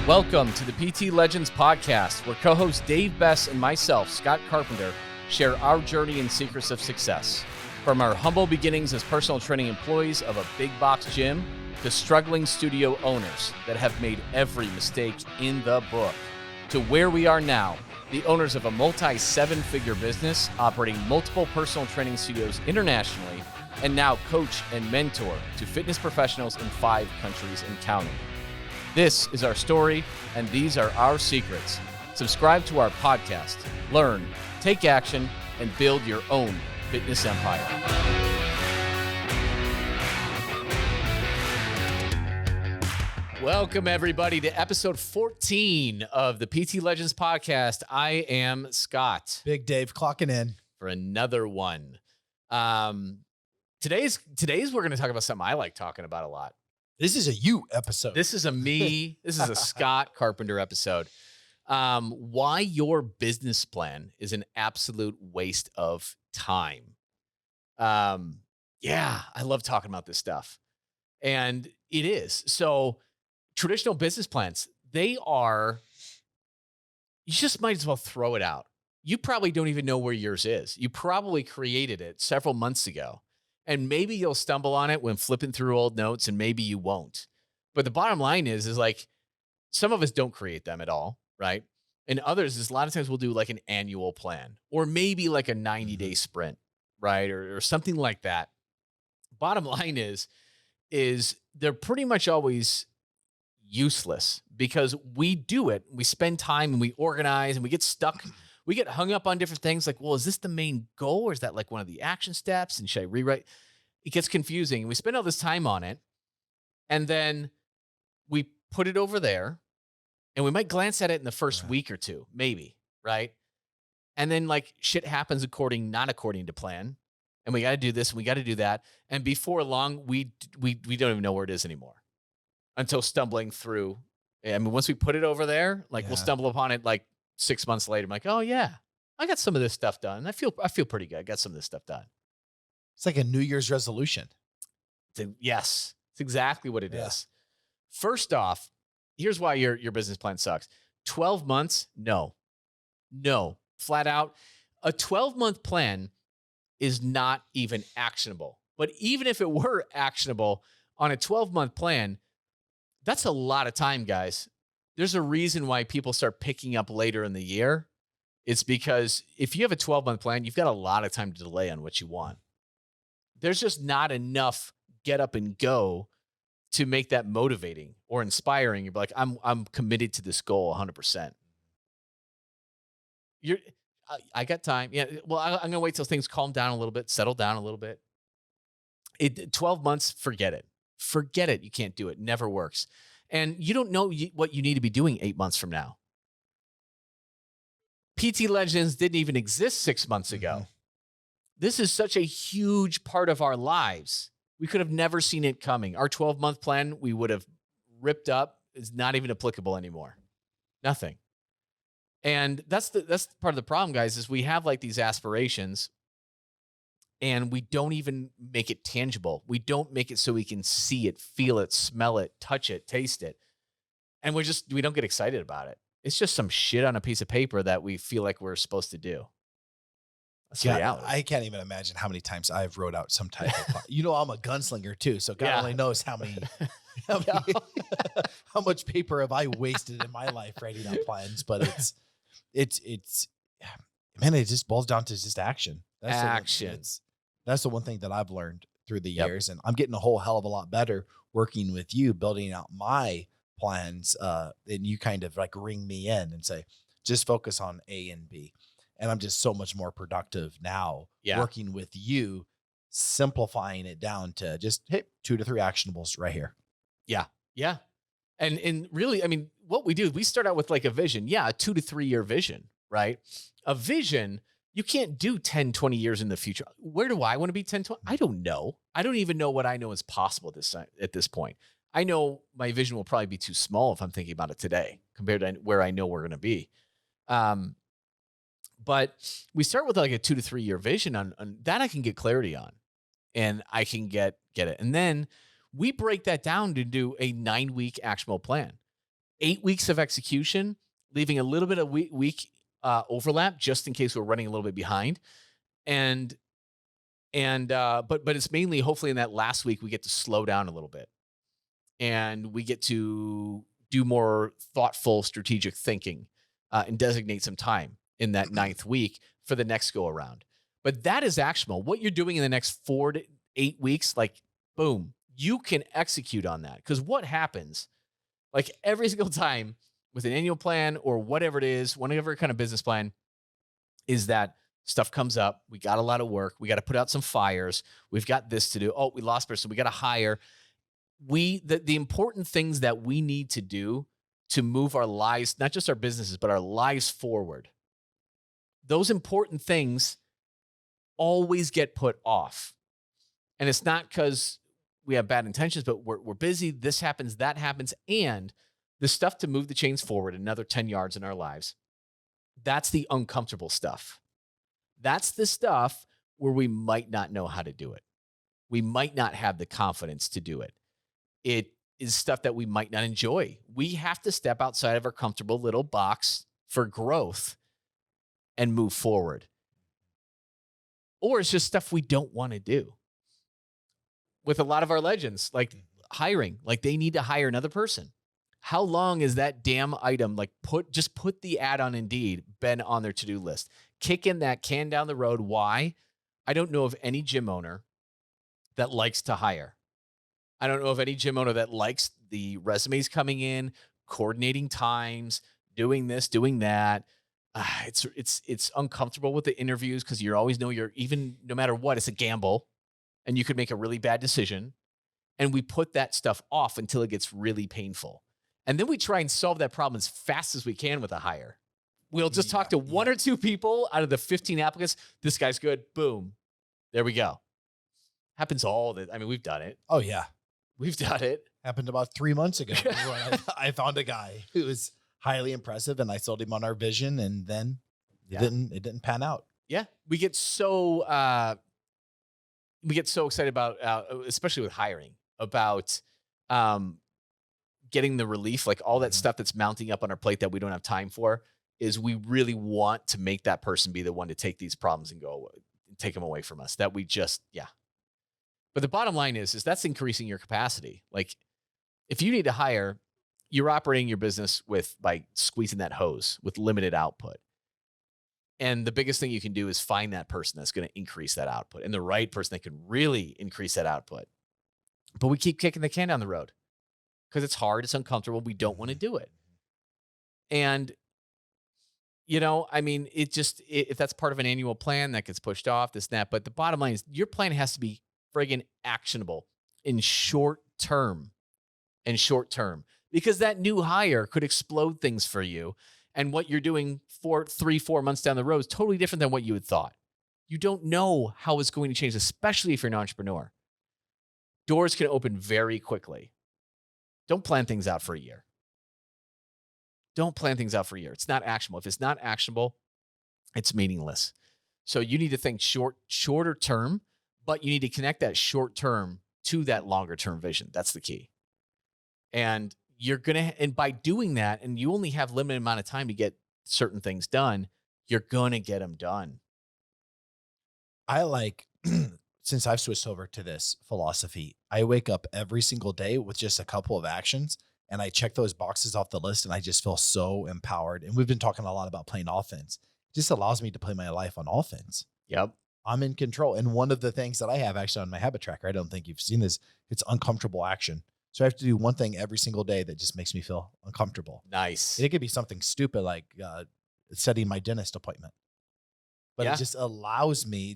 Welcome to the PT Legends podcast, where co-host Dave Bess and myself, Scott Carpenter, share our journey and secrets of success. From our humble beginnings as personal training employees of a big box gym to struggling studio owners that have made every mistake in the book, to where we are now, the owners of a multi-seven-figure business operating multiple personal training studios internationally, and now coach and mentor to fitness professionals in 5 countries and counting. This is our story, and these are our secrets. Subscribe to our podcast, learn, take action, and build your own fitness empire. Welcome, everybody, to episode 14 of the PT Legends podcast. I am Scott. Big Dave clocking in for another one. Today's we're going to talk about something I like talking about a lot. This is a you episode. This is a Scott Carpenter episode. Why your business plan is an absolute waste of time. Yeah, I love talking about this stuff. And it is. So traditional business plans, you just might as well throw it out. You probably don't even know where yours is. You probably created it several months ago. And maybe you'll stumble on it when flipping through old notes, and maybe you won't. But the bottom line is like, some of us don't create them at all, right? And others is a lot of times we'll do like an annual plan or maybe like a 90-day sprint, right? Or something like that. Bottom line is they're pretty much always useless because we do it. We spend time and we organize and we get stuck. We get hung up on different things like, well, is this the main goal or is that like one of the action steps? And should I rewrite? It gets confusing. We spend all this time on it and then we put it over there and we might glance at it in the first week or two, maybe, right? And then like shit happens not according to plan. And we got to do this and we got to do that. And before long, we don't even know where it is anymore until stumbling through. I mean, once we put it over there, like we'll stumble upon it like 6 months later. I'm like, oh yeah, I got some of this stuff done. I feel pretty good. I got some of this stuff done. It's like a New Year's resolution. Yes, it's exactly what it is. First off, here's why your business plan sucks. 12 months, no, flat out. A 12-month plan is not even actionable. But even if it were actionable on a 12-month plan, that's a lot of time, guys. There's a reason why people start picking up later in the year. It's because if you have a 12-month plan, you've got a lot of time to delay on what you want. There's just not enough get up and go to make that motivating or inspiring. You're like, I'm committed to this goal 100%. I got time. Yeah. Well, I'm going to wait till things calm down a little bit, settle down a little bit. 12 months, forget it. Forget it. You can't do it. Never works. And you don't know what you need to be doing 8 months from now. PT Legends didn't even exist 6 months ago. Mm-hmm. This is such a huge part of our lives. We could have never seen it coming. Our 12-month plan, we would have ripped up, is not even applicable anymore. Nothing. And that's part of the problem, guys, is we have like these aspirations and we don't even make it tangible. We don't make it so we can see it, feel it, smell it, touch it, taste it. And we don't get excited about it. It's just some shit on a piece of paper that we feel like we're supposed to do. That's reality. I can't even imagine how many times I've wrote out some type of, I'm a gunslinger too. So God only knows how much paper have I wasted in my life writing out plans, but it just boils down to just action. That's the one thing that I've learned through the years. And I'm getting a whole hell of a lot better working with you, building out my plans. And you kind of like ring me in and say, just focus on A and B. And I'm just so much more productive now working with you, simplifying it down to just, hey, 2 to 3 actionables right here. Yeah. Yeah. And really, I mean, what we do, we start out with like a vision. Yeah. A 2 to 3 year vision, right? A vision. You can't do 10, 20 years in the future. Where do I want to be 10, 20? I don't know. I don't even know what I know is possible at this point. I know my vision will probably be too small if I'm thinking about it today compared to where I know we're going to be. But we start with like a 2 to 3 year vision on that I can get clarity on and I can get it. And then we break that down to do a 9-week actionable plan. 8 weeks of execution, leaving a little bit of week overlap just in case we're running a little bit behind. And but it's mainly hopefully in that last week we get to slow down a little bit and we get to do more thoughtful strategic thinking and designate some time in that ninth week for the next go around. But that is actionable. What you're doing in the next 4 to 8 weeks, like boom, you can execute on that. Because what happens, like every single time with an annual plan or whatever it is, whatever kind of business plan, is that stuff comes up. We got a lot of work. We got to put out some fires. We've got this to do. Oh, we lost person. We got to hire. The important things that we need to do to move our lives, not just our businesses, but our lives forward. Those important things always get put off. And it's not because we have bad intentions, but we're busy. This happens, that happens. And the stuff to move the chains forward another 10 yards in our lives, that's the uncomfortable stuff. That's the stuff where we might not know how to do it. We might not have the confidence to do it. It is stuff that we might not enjoy. We have to step outside of our comfortable little box for growth and move forward. Or it's just stuff we don't want to do. With a lot of our legends, like hiring, like they need to hire another person. How long is that damn item, like put the ad on Indeed, been on their to-do list? Kicking that can down the road. Why? I don't know of any gym owner that likes to hire. I don't know of any gym owner that likes the resumes coming in, coordinating times, doing this, doing that. It's uncomfortable with the interviews because you always know even no matter what, it's a gamble and you could make a really bad decision. And we put that stuff off until it gets really painful. And then we try and solve that problem as fast as we can with a hire. We'll just talk to one or two people out of the 15 applicants. This guy's good. Boom. There we go. Happens all the, I mean, we've done it. Oh yeah. We've done it. Happened about 3 months ago when I found a guy who was highly impressive and I sold him on our vision and then it didn't pan out. Yeah. We get so excited about, especially with hiring, about getting the relief, like all that stuff that's mounting up on our plate that we don't have time for, is we really want to make that person be the one to take these problems and take them away from us. That we just, But the bottom line is that's increasing your capacity. Like if you need to hire, you're operating your business by squeezing that hose with limited output. And the biggest thing you can do is find that person that's going to increase that output and the right person that can really increase that output. But we keep kicking the can down the road because it's hard. It's uncomfortable. We don't want to do it. And, I mean, if that's part of an annual plan that gets pushed off, this, that, but the bottom line is your plan has to be friggin' actionable in short term, because that new hire could explode things for you. And what you're doing 3-4 months down the road is totally different than what you had thought. You don't know how it's going to change, especially if you're an entrepreneur. Doors can open very quickly. Don't plan things out for a year. It's not actionable. If it's not actionable, it's meaningless. So you need to think shorter term, but you need to connect that short term to that longer term vision. That's the key. And and by doing that, and you only have limited amount of time to get certain things done, you're going to get them done. I since I've switched over to this philosophy, I wake up every single day with just a couple of actions and I check those boxes off the list and I just feel so empowered. And we've been talking a lot about playing offense. It just allows me to play my life on offense. Yep. I'm in control. And one of the things that I have actually on my habit tracker, I don't think you've seen this, it's uncomfortable action. So I have to do one thing every single day that just makes me feel uncomfortable. Nice. It could be something stupid like setting my dentist appointment. But it just allows me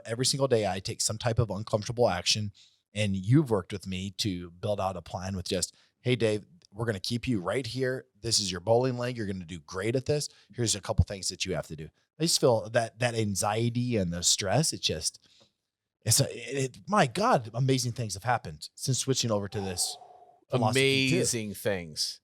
every single day I take some type of uncomfortable action. And you've worked with me to build out a plan with just, hey, Dave, we're going to keep you right here. This is your bowling leg. You're going to do great at this. Here's a couple things that you have to do. I just feel that anxiety and the stress, my God, amazing things have happened since switching over to this. Amazing things.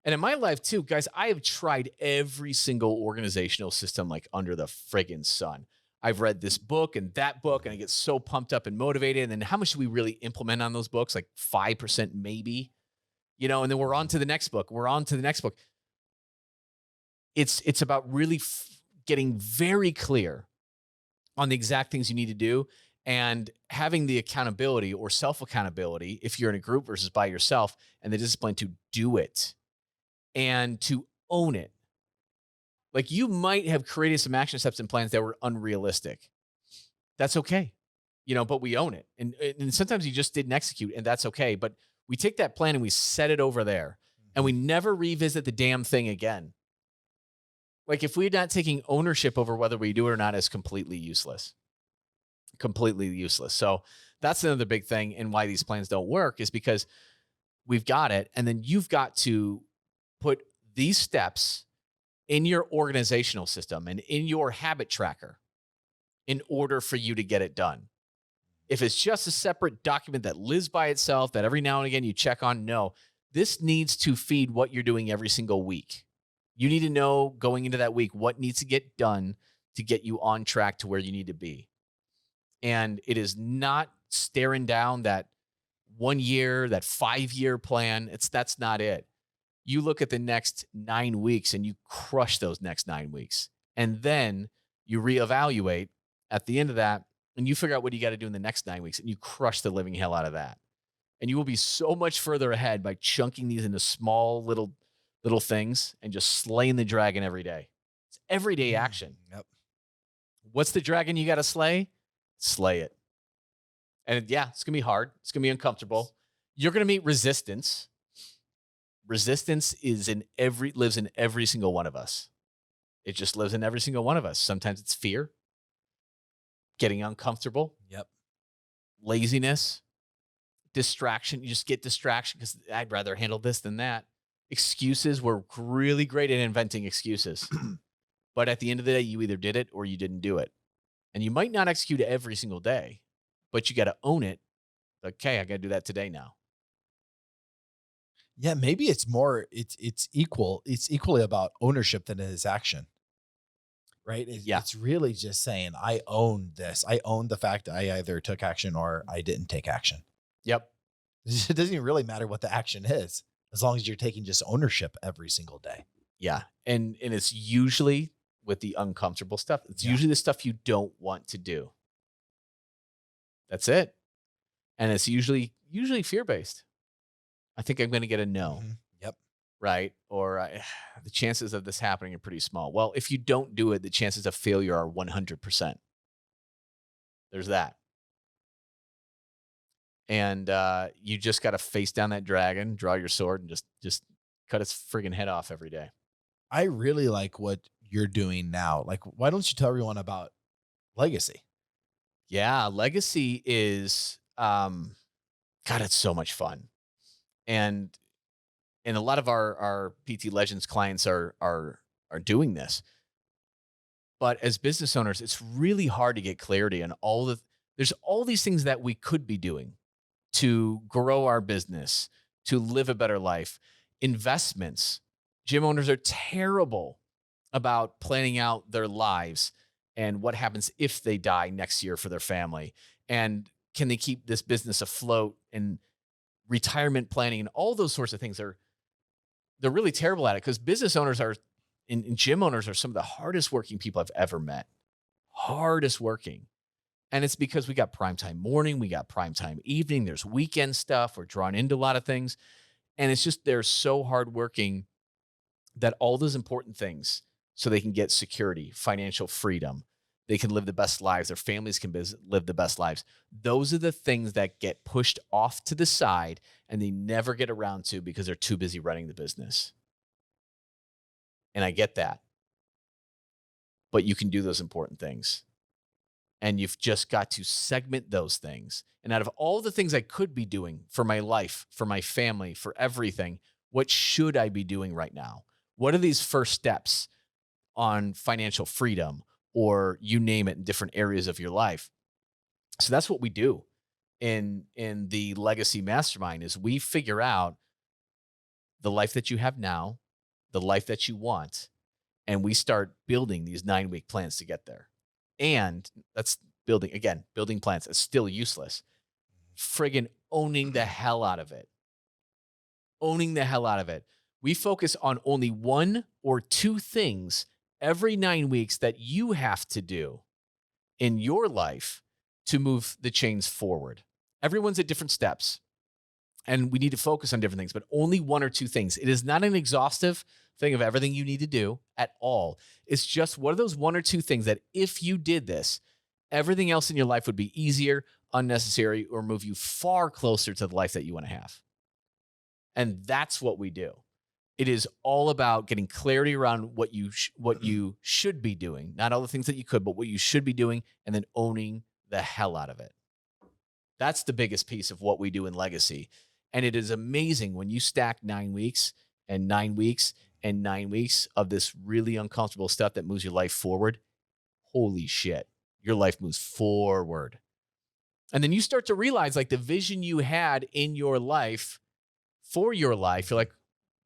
And in my life too, guys, I have tried every single organizational system like under the friggin' sun. I've read this book and that book, and I get so pumped up and motivated. And then how much do we really implement on those books? Like 5% maybe. and then we're on to the next book. We're on to the next book. It's about really getting very clear on the exact things you need to do and having the accountability or self-accountability if you're in a group versus by yourself, and the discipline to do it and to own it. Like, you might have created some action steps and plans that were unrealistic. That's okay. But we own it. And sometimes you just didn't execute, and that's okay. But we take that plan and we set it over there, and we never revisit the damn thing again. Like, if we're not taking ownership over whether we do it or not, is completely useless. Completely useless. So that's another big thing, and why these plans don't work is because we've got it, and then you've got to put these steps in your organizational system and in your habit tracker in order for you to get it done. If it's just a separate document that lives by itself, that every now and again you check on, no, this needs to feed what you're doing every single week. You need to know going into that week what needs to get done to get you on track to where you need to be. And it is not staring down that 1 year, that 5-year plan. That's not it. You look at the next 9 weeks and you crush those next 9 weeks. And then you reevaluate at the end of that, and you figure out what you got to do in the next 9 weeks, and you crush the living hell out of that. And you will be so much further ahead by chunking these into small little things and just slaying the dragon every day. It's everyday action. Yep. What's the dragon you got to slay? Slay it. And yeah, it's going to be hard. It's going to be uncomfortable. You're going to meet resistance. Resistance lives in every single one of us. It just lives in every single one of us. Sometimes it's fear, getting uncomfortable. Yep. Laziness, distraction. You just get distraction because I'd rather handle this than that. Excuses. We're really great at inventing excuses. But at the end of the day, you either did it or you didn't do it. And you might not execute it every single day, but you got to own it. Okay, I got to do that today now. Yeah, maybe it's equally about ownership than it is action. Right? It's really just saying, I own this. I own the fact that I either took action or I didn't take action. Yep. It doesn't even really matter what the action is, as long as you're taking just ownership every single day. Yeah. And it's usually with the uncomfortable stuff. It's usually the stuff you don't want to do. That's it. And it's usually fear-based. I think I'm going to get a no. Mm-hmm. Yep. Right? Or the chances of this happening are pretty small. Well, if you don't do it, the chances of failure are 100%. There's that. And you just got to face down that dragon, draw your sword, and just cut its friggin' head off every day. I really like what you're doing now. Like, why don't you tell everyone about Legacy? Yeah, Legacy is, God, it's so much fun. And a lot of our PT Legends clients are doing this. But as business owners, it's really hard to get clarity on there's all these things that we could be doing to grow our business, to live a better life. Investments. Gym owners are terrible about planning out their lives and what happens if they die next year for their family. And can they keep this business afloat, and retirement planning and all those sorts of things. They're really terrible at it, because business owners and gym owners are some of the hardest working people I've ever met. Hardest working. And it's because we got primetime morning, we got primetime evening, there's weekend stuff, we're drawn into a lot of things. And it's just, they're so hardworking that all those important things, so they can get security, financial freedom, they can live the best lives, their families can live the best lives. Those are the things that get pushed off to the side and they never get around to because they're too busy running the business. And I get that. But you can do those important things. And you've just got to segment those things. And out of all the things I could be doing for my life, for my family, for everything, what should I be doing right now? What are these first steps on financial freedom, or you name it, in different areas of your life? So that's what we do in the Legacy Mastermind, is we figure out the life that you have now, the life that you want, and we start building these 9-week plans to get there. And that's building plans. It's still useless. Friggin' owning the hell out of it. owning the hell out of it. We focus on only 1 or 2 things every 9 weeks that you have to do in your life to move the chains forward. Everyone's at different steps, and we need to focus on different things, but only 1 or 2 things. It is not an exhaustive thing of everything you need to do at all. It's just what are those 1 or 2 things that if you did this, everything else in your life would be easier, unnecessary, or move you far closer to the life that you want to have. And that's what we do. It is all about getting clarity around what you should be doing, not all the things that you could, but what you should be doing, and then owning the hell out of it. That's the biggest piece of what we do in Legacy. And it is amazing when you stack 9 weeks and 9 weeks and 9 weeks of this really uncomfortable stuff that moves your life forward. Holy shit, your life moves forward. And then you start to realize like the vision you had in your life for your life, you're like,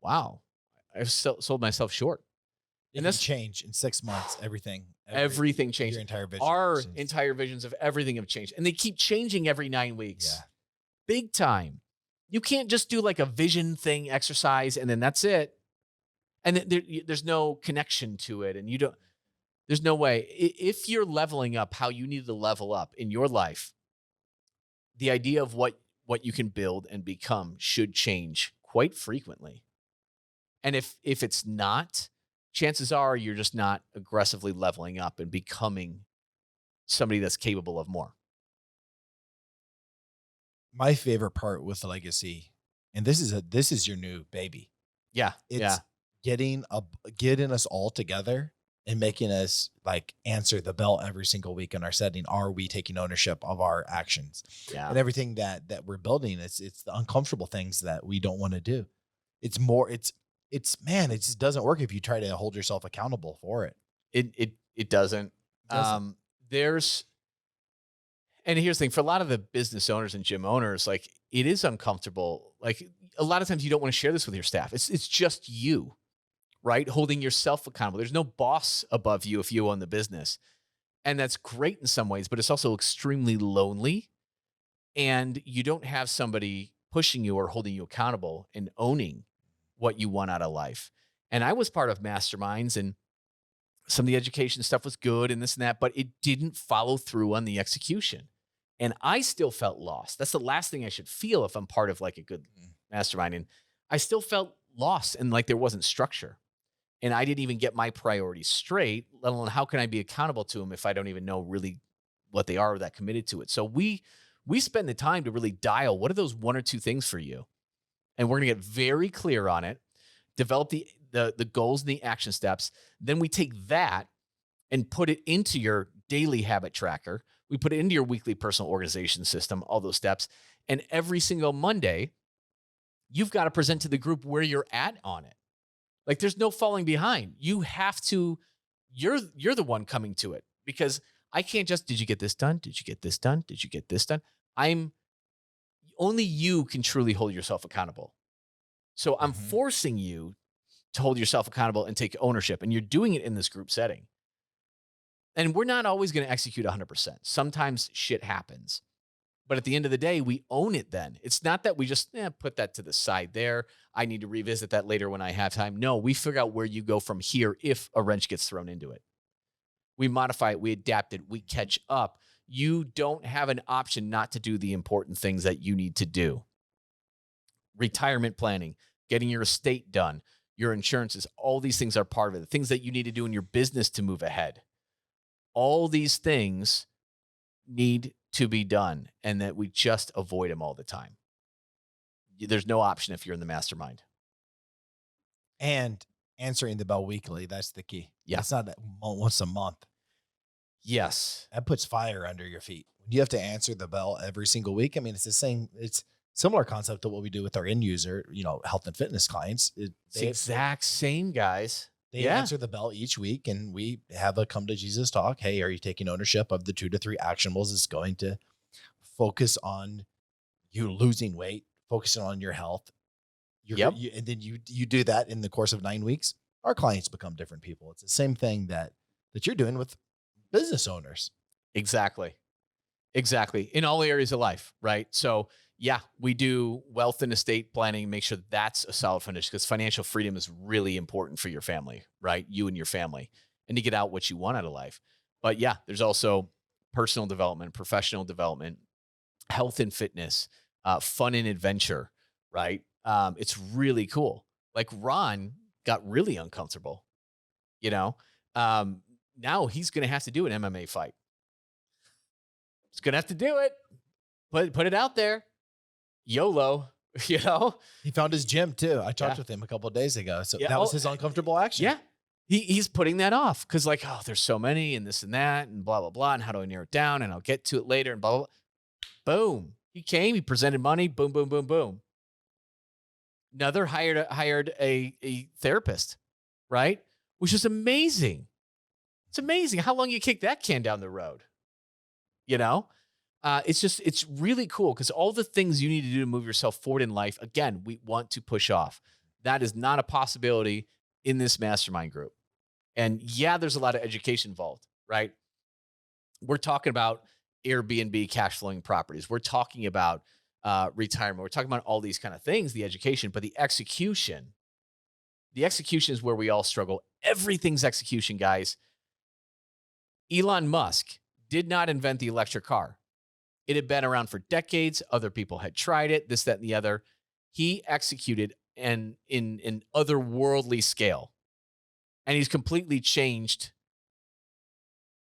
wow, I've sold myself short. And that's change in 6 months. Everything changed. Your entire vision. Our entire visions of everything have changed. And they keep changing every 9 weeks. Yeah. Big time. You can't just do like a vision thing exercise and then that's it. And there's no connection to it. And there's no way. If you're leveling up how you need to level up in your life, the idea of what you can build and become should change quite frequently. And if it's not, chances are you're just not aggressively leveling up and becoming somebody that's capable of more. My favorite part with Legacy, and this is your new baby. Yeah. It's getting us all together and making us like answer the bell every single week in our setting. Are we taking ownership of our actions? Yeah. And everything that we're building, it's the uncomfortable things that we don't want to do. It's man, it just doesn't work if you try to hold yourself accountable for it. It doesn't. And here's the thing, for a lot of the business owners and gym owners, like it is uncomfortable. Like a lot of times you don't want to share this with your staff. It's just you, right? Holding yourself accountable. There's no boss above you if you own the business. And that's great in some ways, but it's also extremely lonely. And you don't have somebody pushing you or holding you accountable and owning what you want out of life. And I was part of masterminds and some of the education stuff was good and this and that, but it didn't follow through on the execution. And I still felt lost. That's the last thing I should feel if I'm part of like a good mastermind. And I still felt lost and like there wasn't structure. And I didn't even get my priorities straight, let alone how can I be accountable to them if I don't even know really what they are or that committed to it. So we spend the time to really dial what are those 1 or 2 things for you. And we're going to get very clear on it, develop the goals and the action steps. Then we take that and put it into your daily habit tracker. We put it into your weekly personal organization system, all those steps. And every single Monday, you've got to present to the group where you're at on it. Like there's no falling behind. You have to, you're the one coming to it because I can't just, did you get this done? Did you get this done? Did you get this done? Only you can truly hold yourself accountable. So I'm forcing you to hold yourself accountable and take ownership. And you're doing it in this group setting. And we're not always going to execute 100%. Sometimes shit happens. But at the end of the day, we own it then. It's not that we just put that to the side there. I need to revisit that later when I have time. No, we figure out where you go from here if a wrench gets thrown into it. We modify it. We adapt it. We catch up. You don't have an option not to do the important things that you need to do. Retirement planning, getting your estate done, your insurances, all these things are part of it. The things that you need to do in your business to move ahead. All these things need to be done and that we just avoid them all the time. There's no option if you're in the mastermind. And answering the bell weekly, that's the key. Yeah. It's not once a month. Yes. That puts fire under your feet. You have to answer the bell every single week. I mean, it's similar concept to what we do with our end user, health and fitness clients. It's the exact same, guys. They answer the bell each week and we have a come to Jesus talk. Hey, are you taking ownership of the 2 to 3 actionables? It's going to focus on you losing weight, focusing on your health. And then you do that in the course of 9 weeks. Our clients become different people. It's the same thing that you're doing with business owners. Exactly. In all areas of life, right? So yeah, we do wealth and estate planning, make sure that's a solid foundation, because financial freedom is really important for your family, right? You and your family, and to get out what you want out of life. But yeah, there's also personal development, professional development, health and fitness, fun and adventure, right? It's really cool. Like Ron got really uncomfortable, you know? Now he's going to have to do an MMA fight. He's going to have to do it. Put it out there. YOLO, you know? He found his gym too. I talked with him a couple of days ago. So that was his uncomfortable action. Yeah. He's putting that off because like, oh, there's so many and this and that and blah, blah, blah. And how do I narrow it down? And I'll get to it later and blah, blah, blah. Boom. He came, he presented money. Boom, boom, boom, boom. Another hired a therapist, right? Which is amazing. It's amazing how long you kick that can down the road. You know, it's really cool because all the things you need to do to move yourself forward in life, again, we want to push off. That is not a possibility in this mastermind group. And yeah, there's a lot of education involved, right? We're talking about Airbnb cash flowing properties. We're talking about retirement. We're talking about all these kind of things, the education, but the execution is where we all struggle. Everything's execution, guys. Elon Musk did not invent the electric car. It had been around for decades. Other people had tried it, this, that, and the other. He executed in an otherworldly scale. And he's completely changed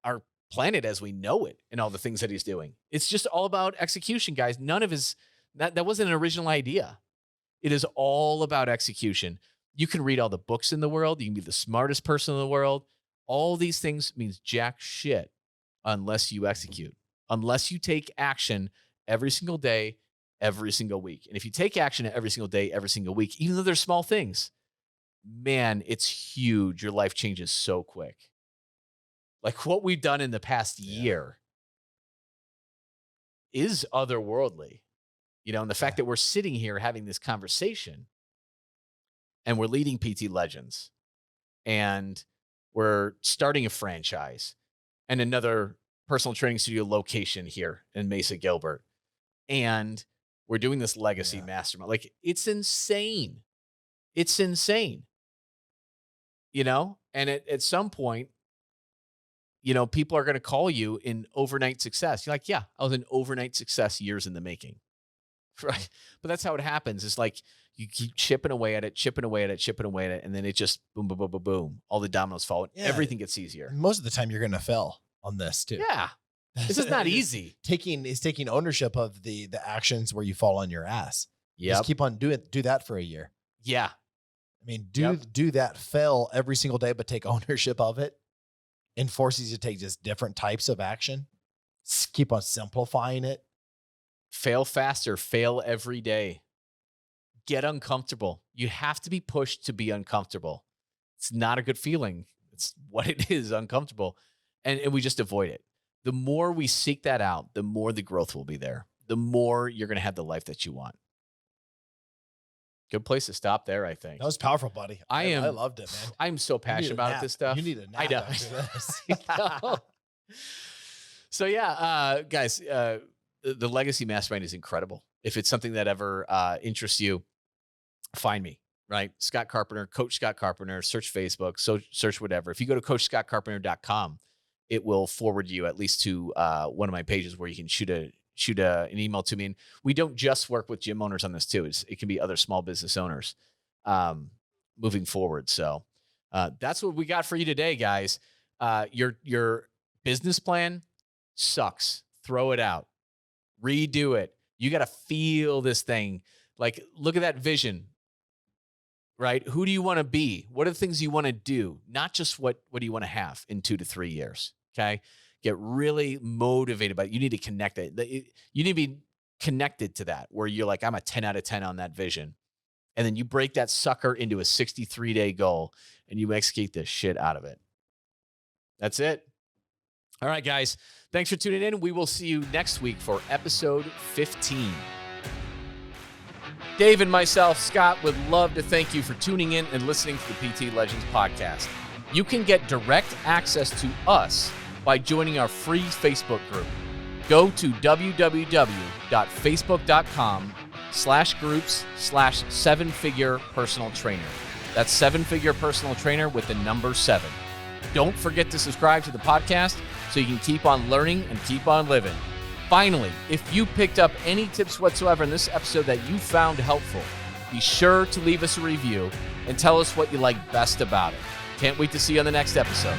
our planet as we know it and all the things that he's doing. It's just all about execution, guys. None of that wasn't an original idea. It is all about execution. You can read all the books in the world. You can be the smartest person in the world. All these things means jack shit unless you execute, unless you take action every single day, every single week. And if you take action every single day, every single week, even though they're small things, man, it's huge. Your life changes so quick. Like what we've done in the past year is otherworldly, you know, and the fact that we're sitting here having this conversation and we're leading PT Legends and we're starting a franchise and another personal training studio location here in Mesa Gilbert. And we're doing this legacy mastermind. Like it's insane. It's insane. You know, and at some point, you know, people are going to call you in overnight success. You're like, yeah, I was an overnight success years in the making. Right. But that's how it happens. It's like you keep chipping away at it, and then it just boom, boom, boom, boom, boom. All the dominoes fall. Yeah. Everything gets easier. Most of the time you're going to fail on this too. Yeah. This is not easy. Taking ownership of the actions where you fall on your ass. Yeah. Just keep on do that for a year. Yeah. I mean, do that, fail every single day, but take ownership of it, and forces you to take just different types of action. Keep on simplifying it. Fail faster, fail every day. Get uncomfortable. You have to be pushed to be uncomfortable. It's not a good feeling. It's what it is, uncomfortable. And we just avoid it. The more we seek that out, the more the growth will be there. The more you're going to have the life that you want. Good place to stop there, I think. That was powerful, buddy. I loved it, man. I'm so passionate about this stuff. You need a nap I know. after this. I know. So yeah, guys, the Legacy Mastermind is incredible. If it's something that ever interests you, find me, right? Scott Carpenter, Coach Scott Carpenter, search Facebook, search whatever. If you go to CoachScottCarpenter.com, it will forward you at least to one of my pages where you can shoot an email to me. And we don't just work with gym owners on this too. It can be other small business owners moving forward. So that's what we got for you today, guys. Your business plan sucks. Throw it out. Redo it. You got to feel this thing. Like, look at that vision, right? Who do you want to be? What are the things you want to do? Not just what do you want to have in 2 to 3 years, okay? Get really motivated by it. You need to connect it. You need to be connected to that where you're like, I'm a 10 out of 10 on that vision. And then you break that sucker into a 63-day goal and you execute the shit out of it. That's it. All right, guys. Thanks for tuning in. We will see you next week for episode 15. Dave and myself, Scott, would love to thank you for tuning in and listening to the PT Legends podcast. You can get direct access to us by joining our free Facebook group. go to www.facebook.com/groups/7-figure personal trainer. That's 7-figure personal trainer with the number 7. Don't forget to subscribe to the podcast so you can keep on learning and keep on living. Finally, if you picked up any tips whatsoever in this episode that you found helpful, be sure to leave us a review and tell us what you like best about it. Can't wait to see you on the next episode.